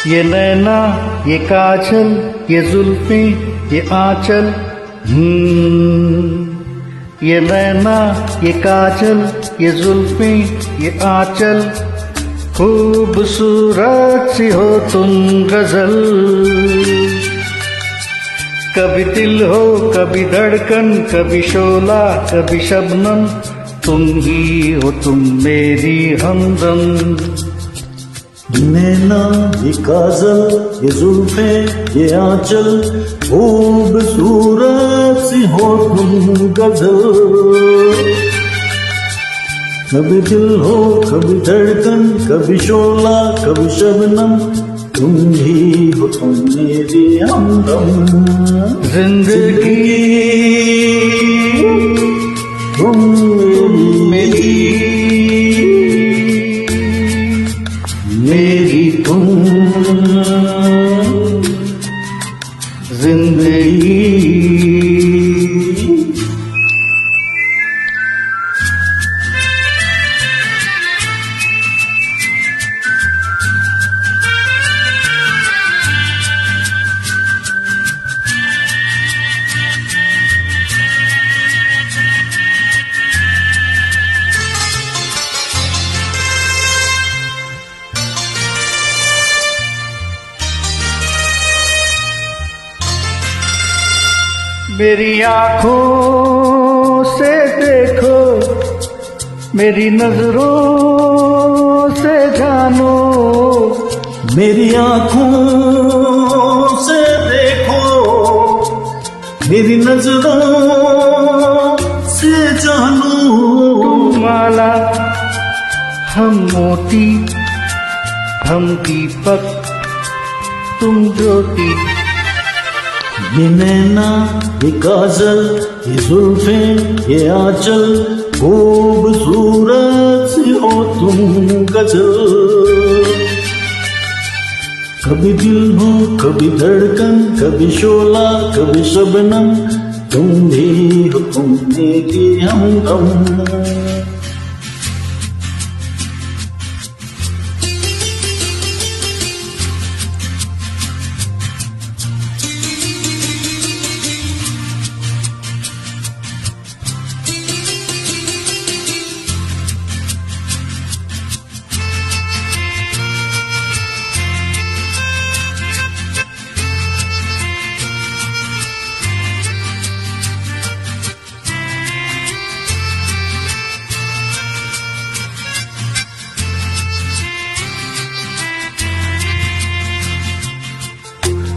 ये नैना ये काजल ये जुल्फें ये आंचल ये नैना ये काजल ये जुल्फें ये आंचल, खूबसूरत सी हो तुम गजल। कभी दिल हो कभी धड़कन, कभी शोला कभी शबनम, तुम ही हो तुम मेरी हमदम। नैना ये काजल ये जुल्फे ये आंचल, खूबसूरत सी हो तुम गजल। कभी दिल हो कभी धड़कन, कभी शोला कभी शबनम, तुम ही हो तुम मेरी हमदम। जिंदगी तुम मेरी मेरी तुम जिंदगी। मेरी आँखों से देखो, मेरी नजरों से जानो। मेरी आँखों से देखो, मेरी नजरों से जानो। तुम माला हम मोती, हम दीपक तुम ज्योति। ये नैना ये काजल ये जुल्फे ये आंचल, खूबसूरत सी हो तुम गजल। कभी दिल हो कभी धड़कन, कभी शोला कभी शबनम, तुम भी हो तुम मेरी हमदम।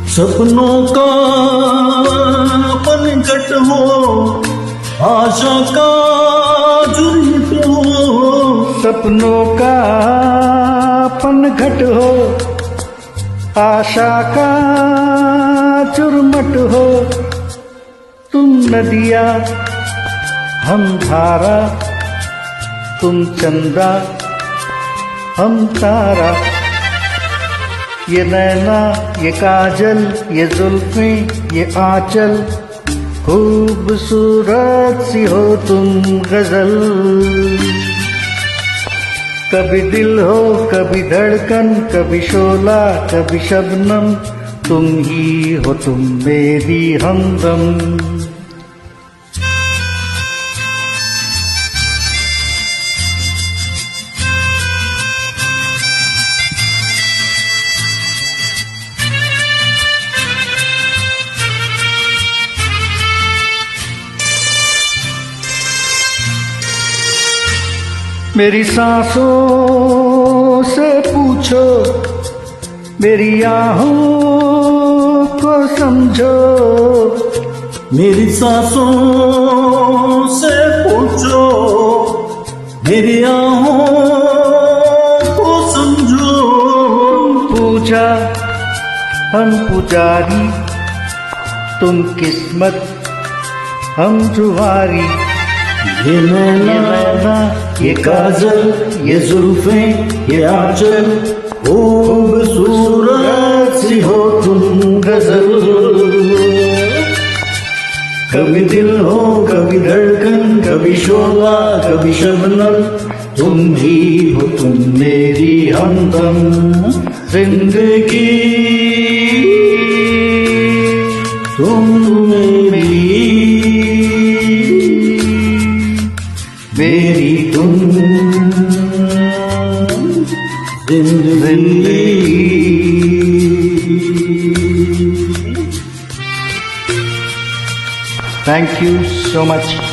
सपनों का पनघट हो, आशा का झुरमुट हो। सपनों का पनघट हो, आशा का चुरमट हो। तुम नदिया हम धारा, तुम चंदा हम तारा। ये नैना ये काजल ये जुल्फें ये आंचल, खूबसूरत सी हो तुम गजल। कभी दिल हो कभी धड़कन, कभी शोला कभी शबनम, तुम ही हो तुम मेरी हमदम। मेरी सांसों से पूछो, मेरी आहों को समझो। मेरी सांसों से पूछो, मेरी आहों को समझो। पूजा हम पुजारी, तुम किस्मत हम जुआरी। ये नैना ये काजल ये जुल्फे ये आंचल, खूबसूरत सी हो तुम गजल। कभी दिल हो कभी धड़कन, कभी शोला कभी शबनम, तुम ही हो तुम मेरी हमदम। जिंदगी तुम मेरी, मेरी तुम जिंदगी। Thank you so much.